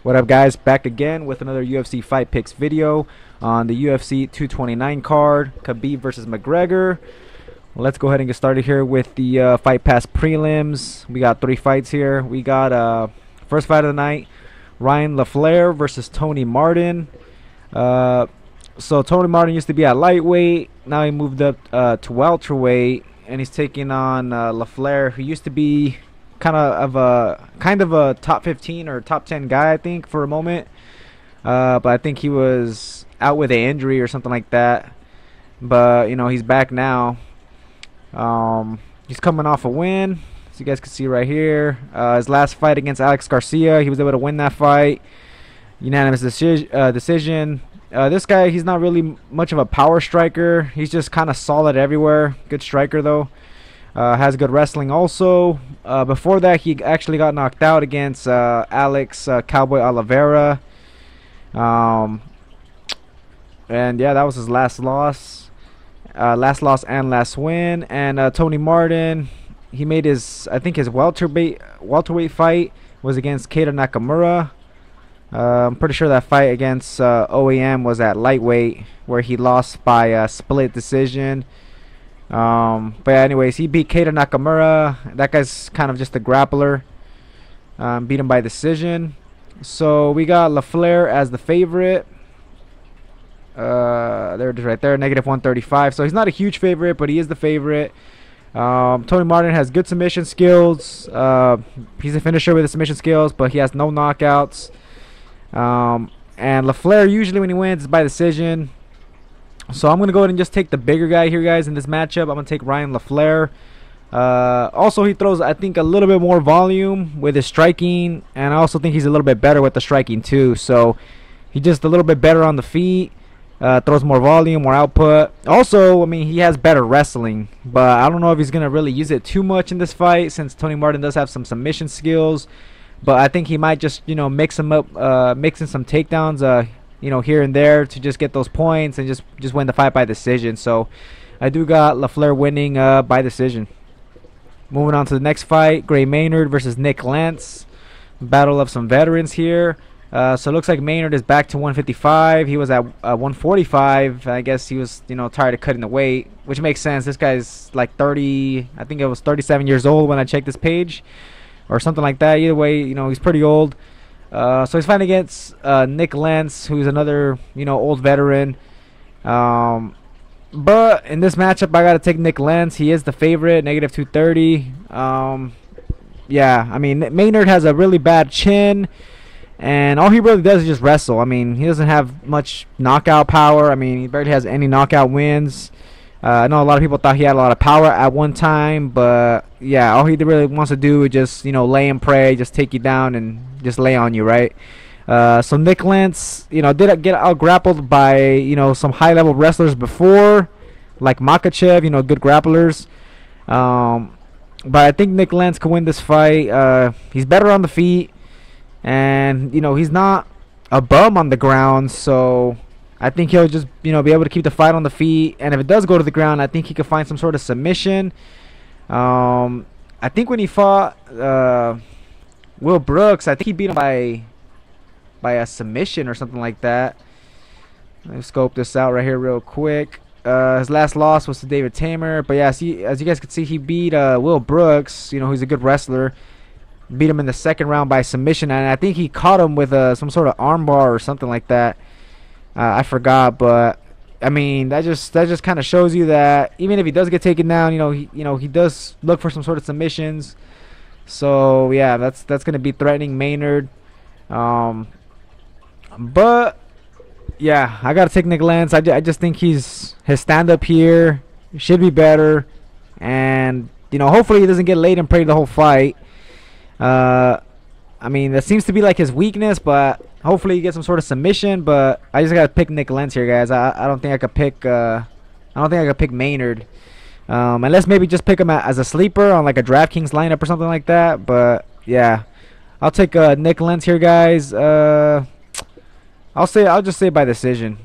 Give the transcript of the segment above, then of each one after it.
What up, guys? Back again with another UFC fight picks video on the UFC 229 card, KHABIB versus McGregor. Let's go ahead and get started here with the Fight Pass prelims. We got 3 fights here. We got first fight of the night, LaFlair versus Tony Martin. So Tony Martin used to be at lightweight. Now he moved up to welterweight, and he's taking on LaFlair, who used to be kind of a top 15 or top 10 guy, I think, for a moment. But I think he was out with an injury or something like that. But you know, he's back now. He's coming off a win, as you guys can see right here. His last fight against Alex Garcia, he was able to win that fight, unanimous decision. This guy, he's not really much of a power striker. He's just kind of solid everywhere. Good striker though. Has good wrestling also. Before that, he actually got knocked out against Alex Cowboy Oliveira. And yeah, that was his last loss. Last loss and last win. And Tony Martin, he made his, I think his welterweight fight was against Keita Nakamura. I'm pretty sure that fight against OEM was at lightweight, where he lost by a split decision. But yeah, anyways, he beat Keita Nakamura. That guy's kind of just a grappler. Beat him by decision. So we got LaFlair as the favorite. There it is right there, -135. So he's not a huge favorite, but he is the favorite. Tony Martin has good submission skills. He's a finisher with the submission skills, but he has no knockouts. And LaFlair, usually when he wins, is by decision. So I'm going to go ahead and just take the bigger guy here, guys, in this matchup. I'm going to take LaFlair. Also, he throws, I think, a little bit more volume with his striking. And I also think he's a little bit better with the striking, too. So he's just a little bit better on the feet. Throws more volume, more output. Also, I mean, he has better wrestling. But I don't know if he's going to really use it too much in this fight, since Tony Martin does have some submission skills. But I think he might just, you know, mix him up, mixing some takedowns, you know, here and there to just get those points and just win the fight by decision. So I do got LaFlair winning by decision. Moving on to the next fight, Maynard versus Nick Lentz. Battle of some veterans here. So it looks like Maynard is back to 155. He was at 145. I guess he was, you know, tired of cutting the weight, which makes sense. This guy's like 30, I think it was 37 years old when I checked this page, or something like that. Either way, you know, he's pretty old. So he's fighting against Nick Lentz, who's another, you know, old veteran. But in this matchup, I got to take Nick Lentz. He is the favorite, -230. Yeah, I mean, Maynard has a really bad chin, and all he really does is just wrestle. I mean, he doesn't have much knockout power. I mean, he barely has any knockout wins. I know a lot of people thought he had a lot of power at one time, but yeah, all he really wants to do is just, you know, lay and pray, just take you down and just lay on you, right? So Nick Lentz, you know, did get out grappled by, you know, some high level wrestlers before, like Makhachev, you know, good grapplers. But I think Nick Lentz can win this fight. He's better on the feet, and you know, he's not a bum on the ground, so I think he'll just, you know, be able to keep the fight on the feet. And if it does go to the ground, I think he could find some sort of submission. I think when he fought Will Brooks, I think he beat him by a submission or something like that. Let me scope this out right here real quick. His last loss was to David Tamer. But yeah, see, as you guys can see, he beat Will Brooks. You know, he's a good wrestler. Beat him in the second round by submission, and I think he caught him with some sort of armbar or something like that. I forgot, but I mean, that just kind of shows you that even if he does get taken down, he does look for some sort of submissions. So yeah, that's gonna be threatening Maynard. But yeah, I gotta take Nick Lentz. I just think his stand up here should be better, and you know, hopefully he doesn't get laid and prayed the whole fight. I mean, that seems to be like his weakness, but hopefully he gets some sort of submission. But I just gotta pick Nick Lentz here, guys. I don't think I could pick. I don't think I could pick Maynard, unless maybe just pick him as a sleeper on like a DraftKings lineup or something like that. But yeah, I'll take Nick Lentz here, guys. I'll just say by decision.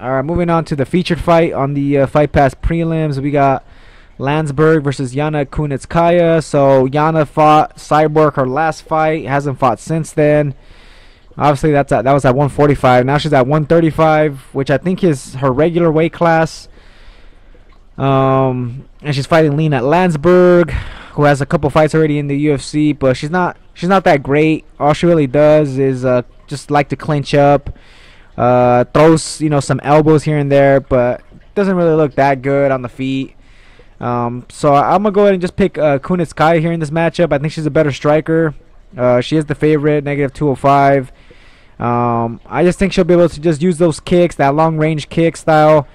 All right, moving on to the featured fight on the Fight Pass prelims. We got Landsberg versus Yana Kunitz. So Yana fought Cyborg her last fight, hasn't fought since then. Obviously that was at 145. Now she's at 135, which I think is her regular weight class. And she's fighting Lena Landsberg, who has a couple fights already in the UFC, but she's not that great. All she really does is just like to clinch up, throws some elbows here and there, but doesn't really look that good on the feet. So I'm gonna go ahead and just pick Kunitz here in this matchup. I think she's a better striker. She is the favorite, -205. I just think she'll be able to just use those kicks, that long range kick style,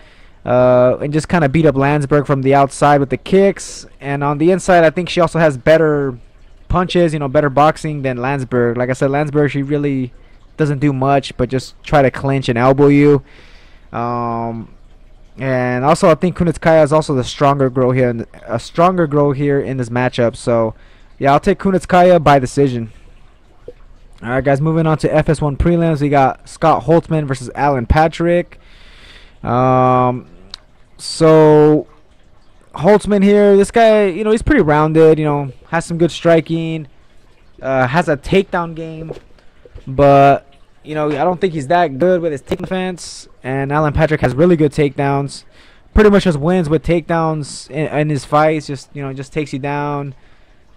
and just kind of beat up Landsberg from the outside with the kicks. And on the inside, I think she also has better punches, better boxing than Landsberg. Like I said, Landsberg, she really doesn't do much but just try to clinch and elbow you. And also, I think Kunitz is also the stronger girl here, in this matchup. So, yeah, I'll take Kunitz by decision. All right, guys, moving on to FS1 prelims. We got Scott Holtzman versus Alan Patrick. So Holtzman here, this guy, he's pretty rounded. Has some good striking, has a takedown game, but I don't think he's that good with his takedown defense. And Alan Patrick has really good takedowns. Pretty much just wins with takedowns in his fights. Just takes you down,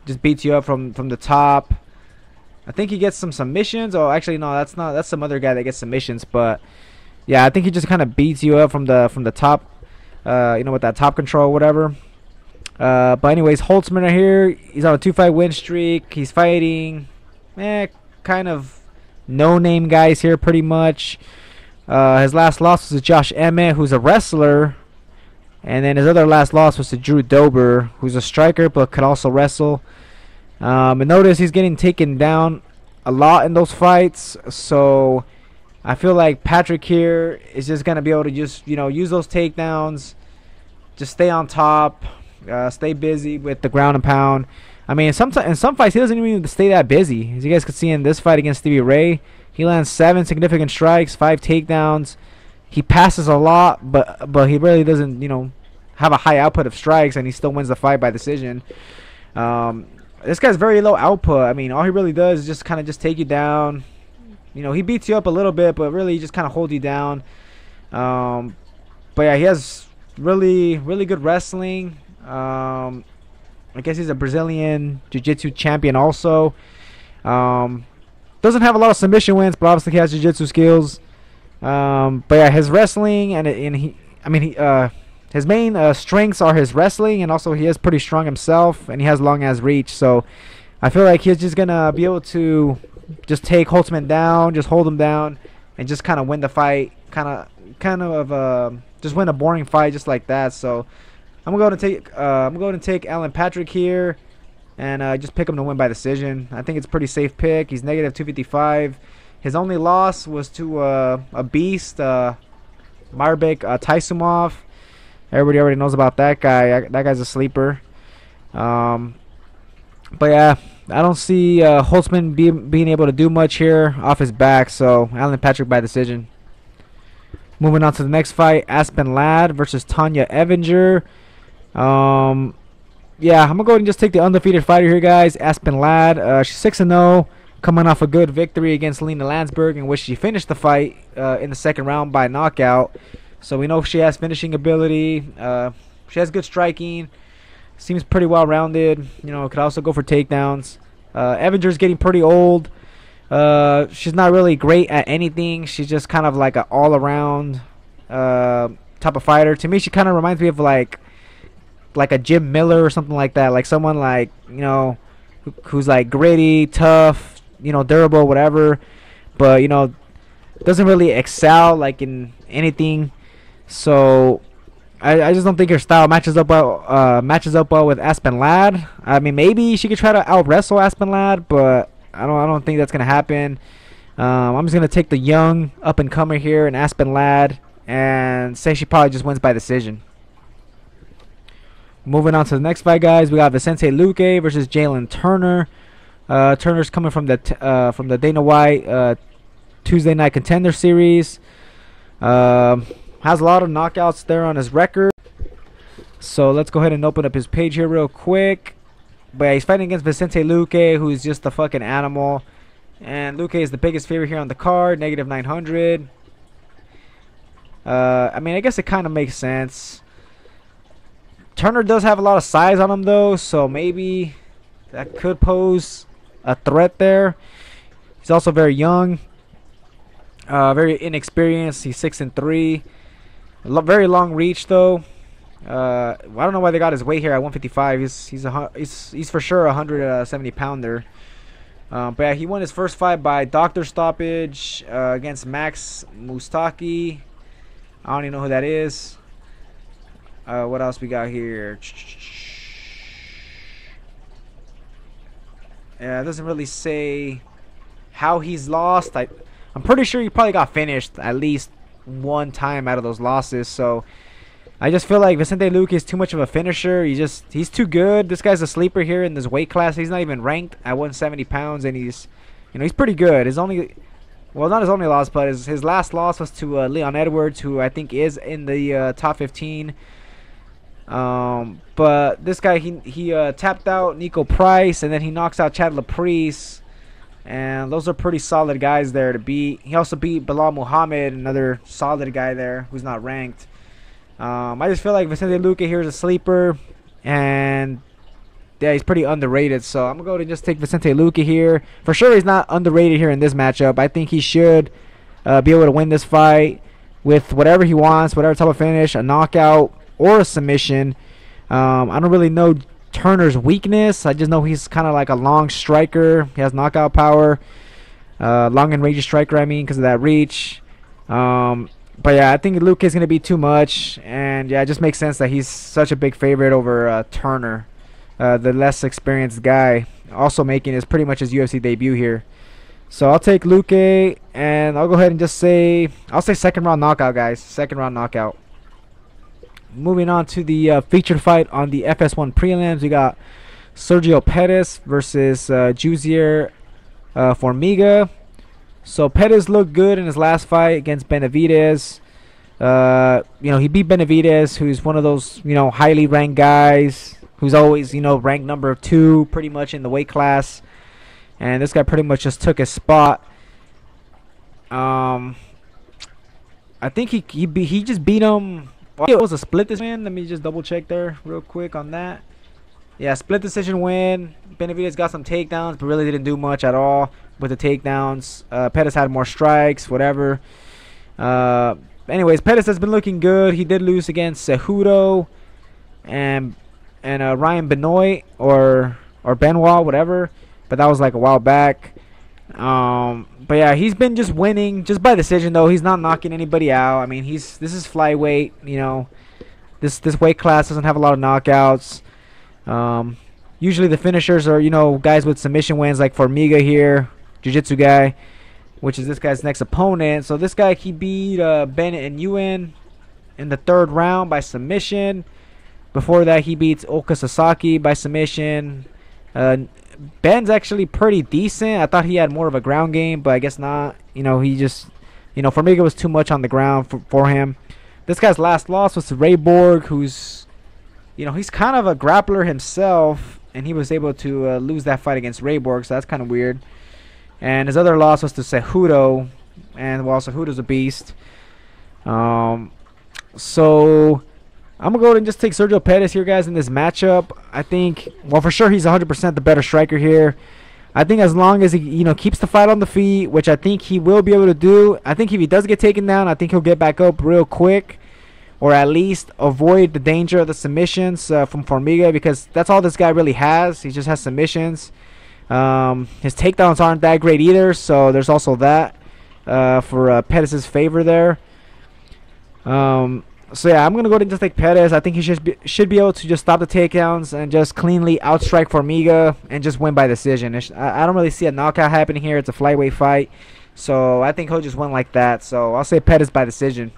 just beats you up from the top. I think he gets some submissions. Oh, actually no, that's some other guy that gets submissions. But yeah, I think he just kind of beats you up from the top. With that top control, whatever. But anyways, Holtzman right here. He's on a 2-fight win streak. He's fighting, kind of no-name guys here, pretty much. His last loss was to Josh Emmett, who's a wrestler, and then his other last loss was to Drew Dober, who's a striker but could also wrestle. And notice he's getting taken down a lot in those fights, so I feel like Patrick here is just gonna be able to just use those takedowns, just stay on top, stay busy with the ground and pound. I mean, in some fights he doesn't even stay that busy. As you guys could see in this fight against Stevie Ray, he lands 7 significant strikes, 5 takedowns. He passes a lot, but he really doesn't have a high output of strikes, and he still wins the fight by decision. This guy's very low output. I mean, all he really does is just kind of take you down. He beats you up a little bit, but really he just kind of holds you down. But yeah, he has really good wrestling. I guess he's a Brazilian Jiu-Jitsu champion also. Doesn't have a lot of submission wins, but obviously he has Jiu-Jitsu skills. But yeah, his wrestling his main strengths are his wrestling, and also he is pretty strong himself, and he has long ass reach. So I feel like he's just gonna be able to just take Holtzman down, just hold him down, and just kind of win the fight, just win a boring fight just like that. So I'm going to take Alan Patrick here, and just pick him to win by decision. I think it's a pretty safe pick. He's -255. His only loss was to a beast, Marbek Taisumov. Everybody already knows about that guy. That guy's a sleeper. But yeah, I don't see Holtzman being able to do much here off his back. So Alan Patrick by decision. Moving on to the next fight, Aspen Ladd versus Tanya Avenger. Yeah, I'm gonna go ahead and just take the undefeated fighter here, guys. Aspen Ladd. She's 6-0, coming off a good victory against Lena Landsberg, in which she finished the fight in the second round by knockout. So we know she has finishing ability. She has good striking. Seems pretty well rounded. Could also go for takedowns. Avenger's getting pretty old. She's not really great at anything. She's just kind of like an all-around type of fighter. To me, she kind of reminds me of like a Jim Miller or something like that. Like someone like who's like gritty, tough, durable, whatever. But doesn't really excel like in anything. So I just don't think her style matches up well with Aspen Ladd. I mean, maybe she could try to out wrestle Aspen Ladd, but I don't think that's gonna happen. I'm just gonna take the young up and comer here in Aspen Ladd and say she probably just wins by decision. Moving on to the next fight, guys, we got Vicente Luque versus Jalen Turner. Turner's coming from the Dana White Tuesday Night Contender Series. Has a lot of knockouts there on his record. So let's go ahead and open up his page here real quick. But yeah, he's fighting against Vicente Luque, who's just a fucking animal. And Luque is the biggest favorite here on the card, negative 900. I mean, I guess it kind of makes sense. Turner does have a lot of size on him, though, so maybe that could pose a threat there. He's also very young, very inexperienced. He's 6'3". Very long reach, though. I don't know why they got his weight here at 155. He's for sure a 170 pounder. But yeah, he won his first fight by doctor stoppage against Max Mustaki. I don't even know who that is. What else we got here? Yeah, it doesn't really say how he's lost. I'm pretty sure he probably got finished at least one time out of those losses. So I just feel like Vicente Luque is too much of a finisher. He's too good. This guy's a sleeper here in this weight class. He's not even ranked at 170 pounds, and he's pretty good. Well, not his only loss, but his last loss was to Leon Edwards, who I think is in the top 15. But this guy, he tapped out Nico Price, and then he knocks out Chad Laprise, and those are pretty solid guys there to beat. He also beat Bilal Muhammad, another solid guy there who's not ranked. I just feel like Vicente Luque here is a sleeper, and yeah, he's pretty underrated. So I'm gonna go ahead and just take Vicente Luque here. For sure, he's not underrated here in this matchup. I think he should be able to win this fight with whatever he wants, whatever type of finish, a knockout or a submission. I don't really know Turner's weakness. I just know he's kind of like a long striker. He has knockout power, long and range striker. I mean, because of that reach. But yeah, I think Luque is going to be too much, and yeah, it just makes sense that he's such a big favorite over Turner, the less experienced guy, also making his pretty much his UFC debut here. So I'll take Luque, and I'll go ahead and just say second round knockout, guys. Second round knockout. Moving on to the featured fight on the FS1 prelims, we got Sergio Pettis versus Jussier Formiga. So Pettis looked good in his last fight against Benavidez. He beat Benavidez, who's one of those, highly ranked guys, who's always, ranked number 2 pretty much in the weight class. And this guy pretty much just took his spot. I think he just beat him. It was a split decision. Let me just double check there real quick on that. Yeah, split decision win. Benavidez got some takedowns, but really didn't do much at all with the takedowns. Pettis had more strikes, whatever. Anyways, Pettis has been looking good. He did lose against Cejudo and Ryan Benoit or Benoit, whatever. But that was like a while back. But yeah, he's been just winning just by decision, though. He's not knocking anybody out. I mean, this is flyweight. This weight class doesn't have a lot of knockouts. Usually the finishers are guys with submission wins, like Formiga here, jiu-jitsu guy, which is this guy's next opponent. So this guy, he beat Bennett and Ewan in the 3rd round by submission. Before that, he beats Oka Sasaki by submission. Ben's actually pretty decent. I thought he had more of a ground game, but I guess not. He just, Formiga was too much on the ground for him. This guy's last loss was to Rayborg, who's, he's kind of a grappler himself, and he was able to lose that fight against Rayborg, so that's kind of weird. And his other loss was to Cejudo, and well, Cejudo's a beast. So I'm going to go ahead and just take Sergio Pettis here, guys, in this matchup. I think, well, for sure he's 100% the better striker here. I think as long as he, keeps the fight on the feet, which I think he will be able to do. I think if he does get taken down, I think he'll get back up real quick, or at least avoid the danger of the submissions from Formiga, because that's all this guy really has. He just has submissions. His takedowns aren't that great either, so there's also that for Pettis' favor there. So yeah, I'm gonna go ahead and just take Pettis. I think he should be able to just stop the takedowns and just cleanly outstrike Formiga and just win by decision. I don't really see a knockout happening here. It's a flyweight fight, so I think he'll just win like that. So I'll say Pettis by decision.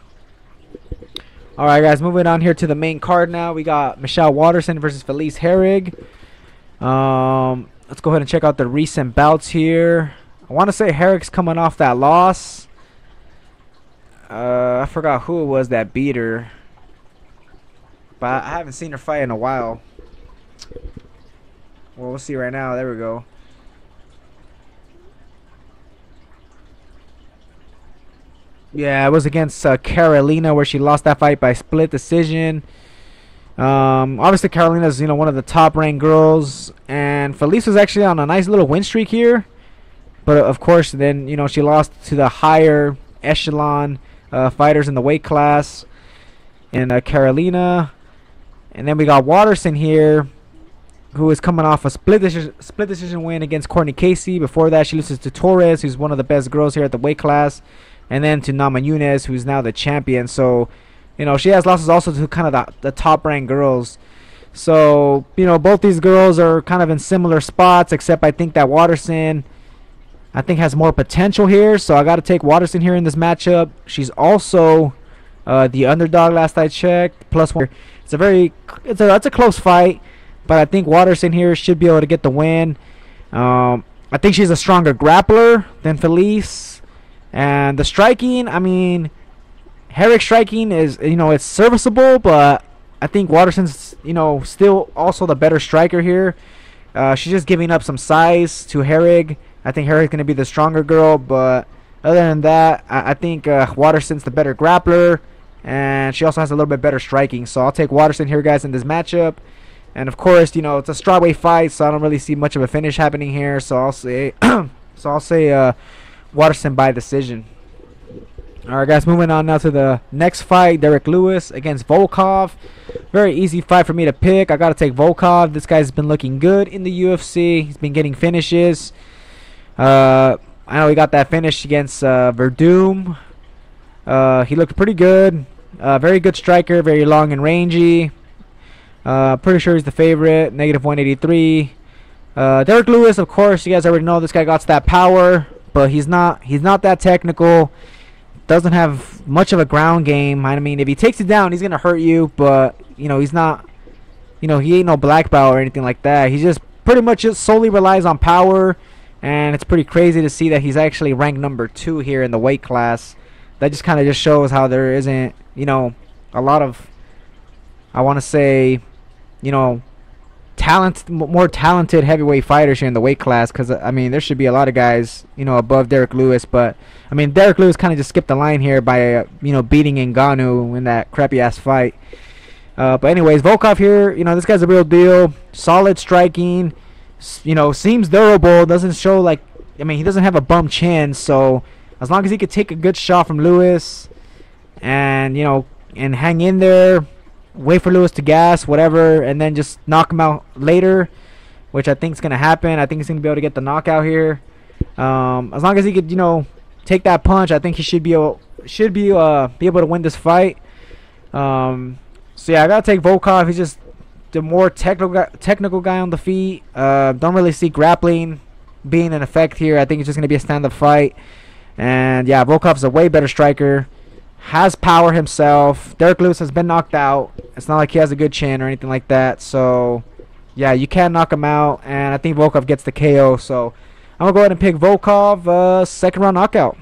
All right, guys, moving on here to the main card now. We got Michelle Waterson versus Felice Herrig. Let's go ahead and check out the recent bouts here. I want to say Herrig's coming off that loss. I forgot who it was that beat her. but I haven't seen her fight in a while. Well, we'll see right now. There we go. Yeah, it was against Carolina, where she lost that fight by split decision. Obviously Carolina's, one of the top ranked girls, and Felice was actually on a nice little win streak here, but of course then she lost to the higher echelon fighters in the weight class in Carolina. And then we got Waterson here, who is coming off a split decision win against Courtney Casey. Before that, she loses to Torres, who's one of the best girls here at the weight class, and then to Nama Nunes, who's now the champion. So she has losses also to kind of the top-ranked girls. So, both these girls are kind of in similar spots, except I think that Waterson, has more potential here. So I got to take Waterson here in this matchup. She's also the underdog last I checked. +1. It's a close fight, but I think Waterson here should be able to get the win. I think she's a stronger grappler than Felice. And the striking, Herrig striking is, it's serviceable, but I think Waterson's, still also the better striker here. She's just giving up some size to Herrig. I think Herrig's going to be the stronger girl, but other than that, I think Waterson's the better grappler, and she also has a little bit better striking. So I'll take Waterson here, guys, in this matchup. And of course, it's a strawweight fight, so I don't really see much of a finish happening here. So I'll say, Waterson by decision. Alright, guys, moving on now to the next fight. Derrick Lewis against Volkov. Very easy fight for me to pick. I got to take Volkov. This guy's been looking good in the UFC. He's been getting finishes. I know he got that finish against Verdum. He looked pretty good. Very good striker. Very long and rangy. Pretty sure he's the favorite. -183. Derrick Lewis, of course, you guys already know this guy got that power, but he's not that technical. Doesn't have much of a ground game. If he takes you down, he's gonna hurt you, but he's not, he ain't no black belt or anything like that. He just pretty much just solely relies on power, and it's pretty crazy to see that he's actually ranked #2 here in the weight class. That just kind of just shows how there isn't, a lot of, I want to say, more talented heavyweight fighters here in the weight class, because there should be a lot of guys above Derrick Lewis, but Derrick Lewis kind of just skipped the line here by beating Ngannou in that crappy ass fight. But anyways, Volkov here, this guy's a real deal. Solid striking, seems durable. Doesn't show like, he doesn't have a bum chin, so as long as he could take a good shot from Lewis and and hang in there, wait for Lewis to gas, whatever, and then just knock him out later, which I think is going to happen. I think he's going to be able to get the knockout here. As long as he could, take that punch, I think he should be able to win this fight. So yeah, I got to take Volkov. He's just the more technical guy on the feet. Don't really see grappling being an effect here. I think it's just going to be a stand-up fight. And yeah, Volkov's a way better striker. Has power himself. Derrick Lewis has been knocked out. It's not like he has a good chin or anything like that. So, yeah, you can knock him out. And I think Volkov gets the KO. So, I'm going to go ahead and pick Volkov. Second round knockout.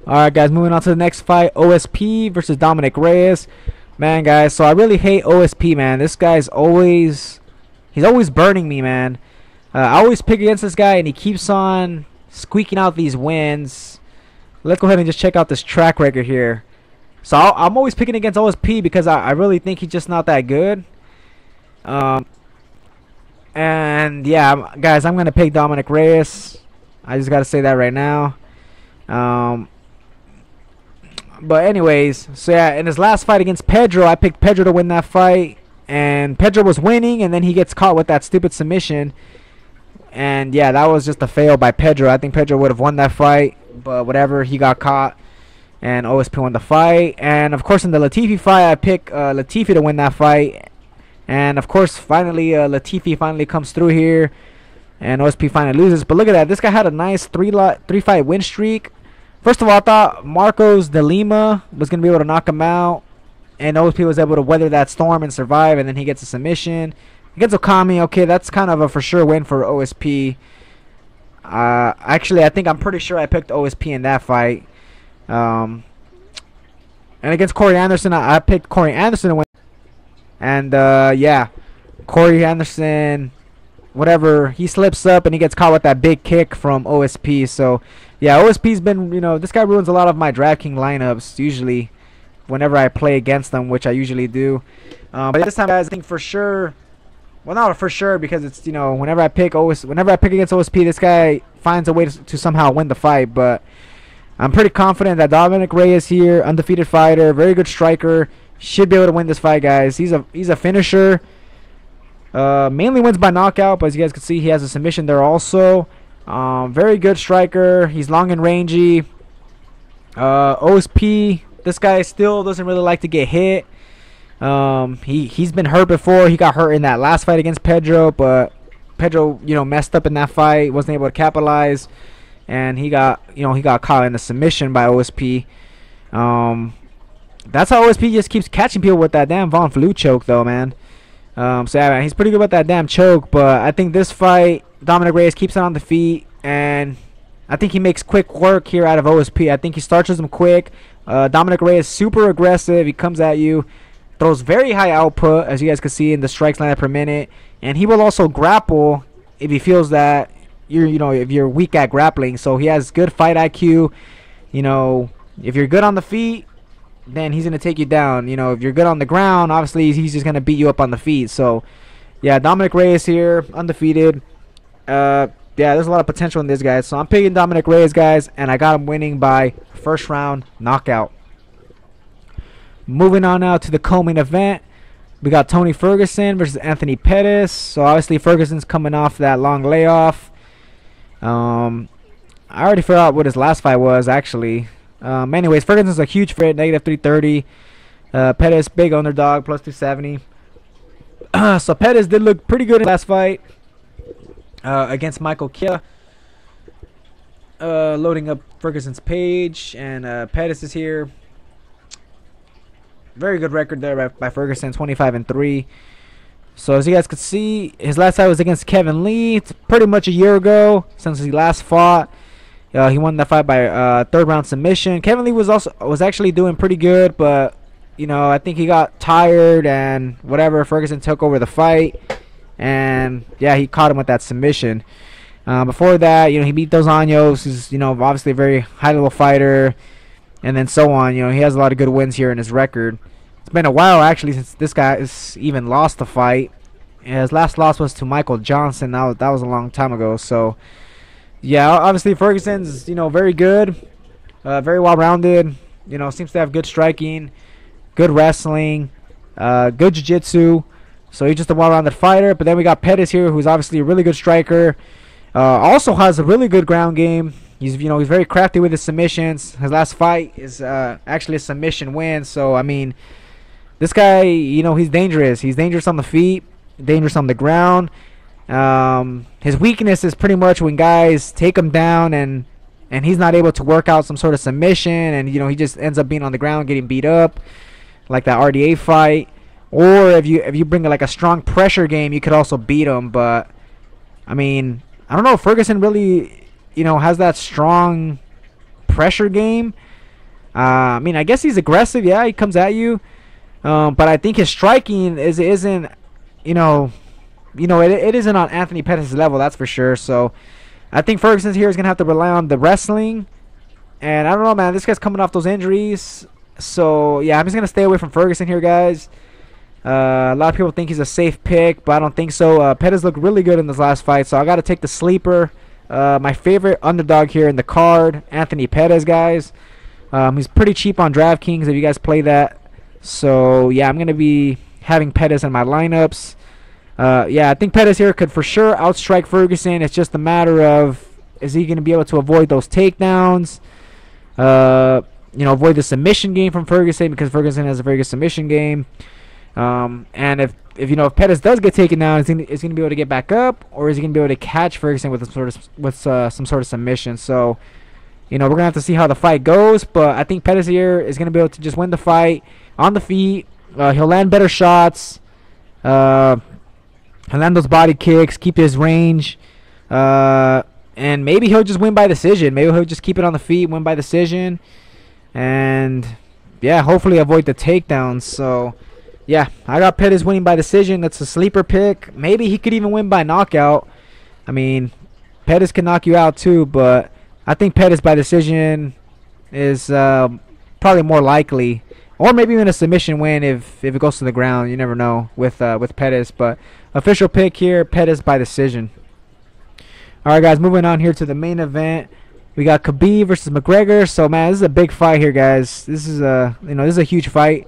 Alright, guys. Moving on to the next fight. OSP versus Dominick Reyes. Man, guys. So, I really hate OSP, man. This guy's always... He's always burning me, man. I always pick against this guy, and he keeps on squeaking out these wins. Let's go ahead and just check out this track record here. So I'm always picking against OSP because I really think he's just not that good. And yeah, guys, I'm gonna pick Dominick Reyes. I just gotta say that right now. But anyways, so yeah, in his last fight against Pedro, I picked Pedro to win that fight, and Pedro was winning, and then he gets caught with that stupid submission. And yeah, that was just a fail by Pedro. I think Pedro would have won that fight, but whatever, he got caught, and OSP won the fight. And of course, in the Latifi fight, I picked Latifi to win that fight. And of course, finally, Latifi finally comes through here, and OSP finally loses. But look at that, this guy had a nice three-fight win streak. First of all, I thought Marcos de Lima was gonna be able to knock him out, and OSP was able to weather that storm and survive. And then he gets a submission against Okami. Okay, that's kind of a for sure win for OSP. Actually, I'm pretty sure I picked OSP in that fight. And against Corey Anderson, I picked Corey Anderson to win. And yeah, Corey Anderson, whatever, he slips up and he gets caught with that big kick from OSP. So yeah, OSP's been, you know, this guy ruins a lot of my DraftKings lineups usually whenever I play against them, which I usually do. But this time, guys, I think for sure, well, not for sure, because it's, you know, whenever I pick against OSP, this guy finds a way to somehow win the fight. But I'm pretty confident that Dominick Reyes here, undefeated fighter, very good striker, should be able to win this fight, guys. He's a finisher. Mainly wins by knockout, but as you guys can see, he has a submission there also. Very good striker. He's long and rangy. OSP, this guy still doesn't really like to get hit. He's been hurt before. He got hurt in that last fight against Pedro, but Pedro, you know, messed up in that fight, wasn't able to capitalize, and he got caught in the submission by OSP. That's how OSP just keeps catching people with that damn Von Flue choke, though, man. So yeah, man, he's pretty good with that damn choke, but I think this fight, Dominick Reyes keeps it on the feet, and I think he makes quick work here out of OSP. I think he starches him quick. Dominick Reyes super aggressive. He comes at you, throws very high output, as you guys can see in the strikes landed per minute, and he will also grapple if he feels that if you're weak at grappling. So he has good fight IQ. You know, if you're good on the feet, then he's going to take you down. You know, if you're good on the ground, obviously he's just going to beat you up on the feet. So, yeah, Dominick Reyes here, undefeated. Yeah, there's a lot of potential in this guy. So I'm picking Dominick Reyes, guys, and I got him winning by first round knockout. Moving on now to the co-main event. We got Tony Ferguson versus Anthony Pettis. So obviously Ferguson's coming off that long layoff. I already figured out what his last fight was, actually. Anyways, Ferguson's a huge favorite, -330. Pettis, big underdog, +270. So Pettis did look pretty good in the last fight against Michael Kia. Loading up Ferguson's page, and Pettis is here. Very good record there by Ferguson, 25-3. So as you guys could see, his last fight was against Kevin Lee. It's pretty much a year ago since he last fought. He won that fight by third round submission. Kevin Lee was actually doing pretty good, but you know, I think he got tired and whatever. Ferguson took over the fight, and yeah, he caught him with that submission. Before that, you know, he beat Dos Anjos, who's, you know, obviously a very high level fighter, and then so on. You know, he has a lot of good wins here in his record. It's been a while actually since this guy has even lost the fight. His last loss was to Michael Johnson. That was a long time ago. So yeah, obviously Ferguson's, you know, very good, very well rounded. You know, seems to have good striking, good wrestling, good jiu-jitsu. So he's just a well-rounded fighter. But then we got Pettis here, who's obviously a really good striker. Also has a really good ground game. He's very crafty with his submissions. His last fight is actually a submission win. So I mean, this guy, you know, he's dangerous. He's dangerous on the feet, dangerous on the ground. His weakness is pretty much when guys take him down and he's not able to work out some sort of submission, and you know, he just ends up being on the ground getting beat up, like that RDA fight. Or if you bring like a strong pressure game, you could also beat him. But I mean, I don't know if Ferguson really, you know, has that strong pressure game. I mean, I guess he's aggressive. Yeah, he comes at you. But I think his striking isn't, you know, it isn't on Anthony Pettis' level, that's for sure. So I think Ferguson's here is going to have to rely on the wrestling. And I don't know, man. This guy's coming off those injuries. So, yeah, I'm just going to stay away from Ferguson here, guys. A lot of people think he's a safe pick, but I don't think so. Pettis looked really good in this last fight, so I got to take the sleeper. My favorite underdog here in the card, Anthony Pettis, guys. He's pretty cheap on DraftKings if you guys play that. So, yeah, I'm going to be having Pettis in my lineups. Yeah, I think Pettis here could for sure outstrike Ferguson. It's just a matter of, is he going to be able to avoid those takedowns? You know, avoid the submission game from Ferguson, because Ferguson has a very good submission game. And if Pettis does get taken down, is he going to be able to get back up, or is he going to be able to catch Ferguson with some sort of submission? So, you know, we're going to have to see how the fight goes. But I think Pettis here is going to be able to just win the fight on the feet. He'll land better shots. He'll land those body kicks, keep his range. And maybe he'll just win by decision. Maybe he'll just keep it on the feet, win by decision. And, yeah, hopefully avoid the takedowns. So, yeah, I got Pettis winning by decision. That's a sleeper pick. Maybe he could even win by knockout. I mean, Pettis can knock you out too, but I think Pettis by decision is probably more likely. Or maybe even a submission win if it goes to the ground. You never know with Pettis. But official pick here, Pettis by decision. All right, guys, moving on here to the main event. We got KHABIB versus McGregor. So, man, this is a big fight here, guys. This is this is a huge fight.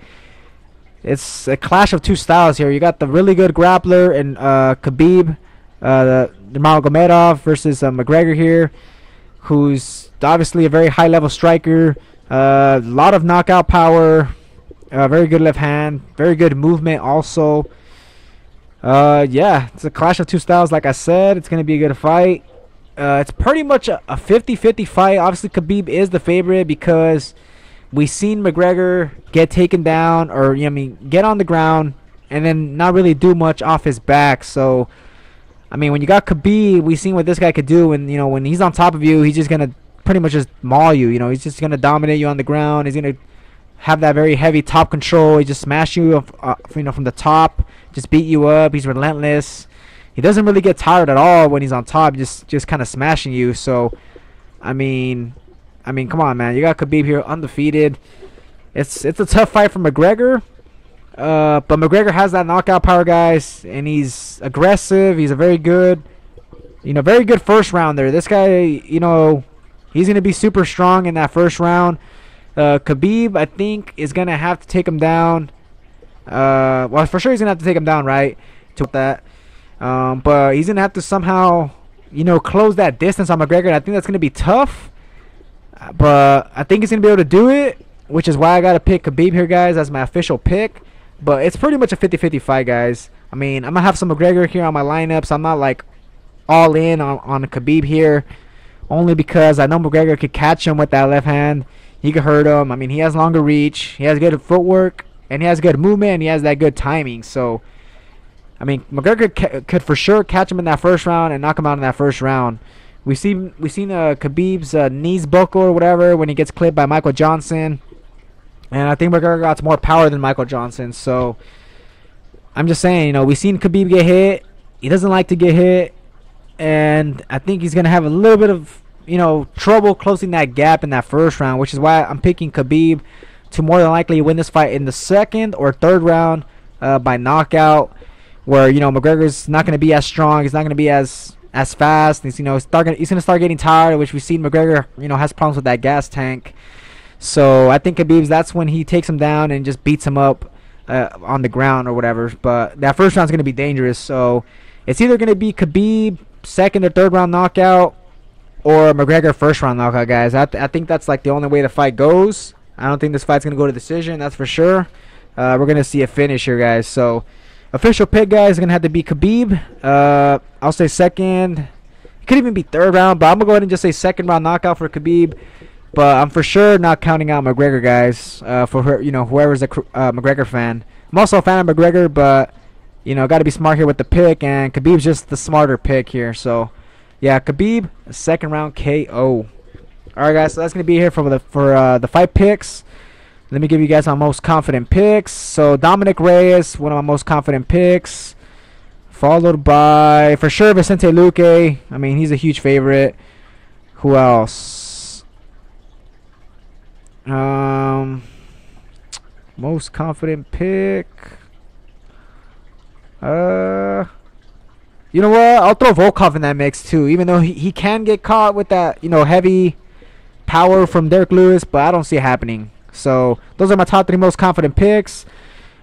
It's a clash of two styles here. You got the really good grappler and KHABIB, the nurmagomedov versus McGregor here, who's obviously a very high-level striker. A lot of knockout power. Very good left hand. Very good movement also. Yeah, it's a clash of two styles. Like I said, it's going to be a good fight. It's pretty much a 50-50 fight. Obviously, KHABIB is the favorite because we've seen McGregor get taken down or get on the ground and then not really do much off his back. So, I mean, when you got KHABIB, we've seen what this guy could do. And, when he's on top of you, he's just going to pretty much just maul you. He's just going to dominate you on the ground. He's going to have that very heavy top control. He just smash you from the top, just beat you up. He's relentless. He doesn't really get tired at all when he's on top, just kind of smashing you. So, I mean, come on, man. You got KHABIB here undefeated. It's a tough fight for McGregor. But McGregor has that knockout power, guys, and he's aggressive. He's a very good first rounder. This guy, he's going to be super strong in that first round. KHABIB, I think, is going to have to take him down. Well, for sure he's going to have to take him down, right? To that. But he's going to have to somehow, close that distance on McGregor. And I think that's going to be tough. But I think he's going to be able to do it, which is why I got to pick KHABIB here, guys, as my official pick. But it's pretty much a 50-50 fight, guys. I mean, I'm going to have some McGregor here on my lineups. I'm not, like, all in on KHABIB here, only because I know McGregor could catch him with that left hand. He could hurt him. I mean, he has longer reach. He has good footwork. And he has good movement. And he has that good timing. So, I mean, McGregor could for sure catch him in that first round and knock him out in that first round. We've seen KHABIB's knees buckle or whatever when he gets clipped by Michael Johnson. And I think McGregor got more power than Michael Johnson. So, I'm just saying, we've seen KHABIB get hit. He doesn't like to get hit. And I think he's going to have a little bit of, trouble closing that gap in that first round, which is why I'm picking KHABIB to more than likely win this fight in the second or third round by knockout, where, McGregor's not going to be as strong. He's not going to be as fast. He's, he's going to start getting tired, which we've seen McGregor, has problems with that gas tank. So I think KHABIB's, that's when he takes him down and just beats him up on the ground or whatever. But that first round's going to be dangerous. So it's either going to be KHABIB second or third round knockout or McGregor first round knockout, guys. I think that's like the only way the fight goes. I don't think this fight's going to go to decision, that's for sure. We're going to see a finish here, guys. So official pick, guys, is going to have to be KHABIB. I'll say second. It could even be third round, but I'm going to go ahead and just say second round knockout for KHABIB. But I'm for sure not counting out McGregor, guys, for her, whoever's a McGregor fan. I'm also a fan of McGregor, but got to be smart here with the pick, and KHABIB's just the smarter pick here. So, yeah, KHABIB, second round KO. All right, guys, so that's going to be here for the fight picks. Let me give you guys my most confident picks. So, Dominick Reyes, one of my most confident picks, followed by, for sure, Vicente Luque. I mean, he's a huge favorite. Who else? Most confident pick. You know what? I'll throw Volkov in that mix too, even though he can get caught with that, heavy power from Derrick Lewis, but I don't see it happening. So those are my top three most confident picks.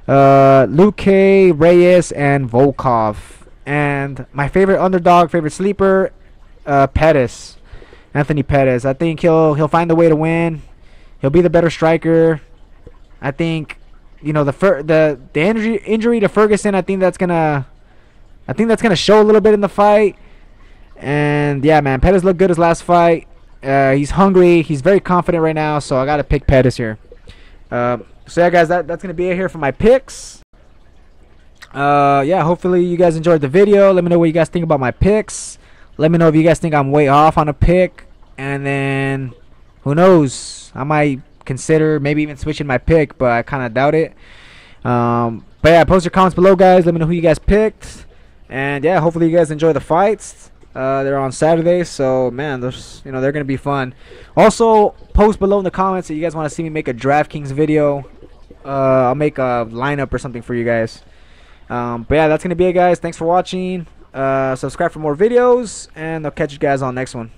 Luque, Reyes, and Volkov. And my favorite underdog, favorite sleeper, Pettis. Anthony Pettis. I think he'll find a way to win. He'll be the better striker. I think, the injury to Ferguson, I think that's gonna show a little bit in the fight. And yeah, man, Pettis looked good his last fight. He's hungry. He's very confident right now, so I gotta pick Pettis here. So yeah, guys, that's gonna be it here for my picks. Yeah, hopefully you guys enjoyed the video. Let me know what you guys think about my picks. Let me know if you guys think I'm way off on a pick, and then who knows, I might consider maybe even switching my pick, but I kind of doubt it. But yeah, post your comments below, guys. Let me know who you guys picked. And yeah, hopefully you guys enjoy the fights. They're on Saturday, so man, they're gonna be fun. Also, post below in the comments if you guys want to see me make a DraftKings video. I'll make a lineup or something for you guys. But yeah, that's gonna be it, guys. Thanks for watching. Subscribe for more videos, and I'll catch you guys on the next one.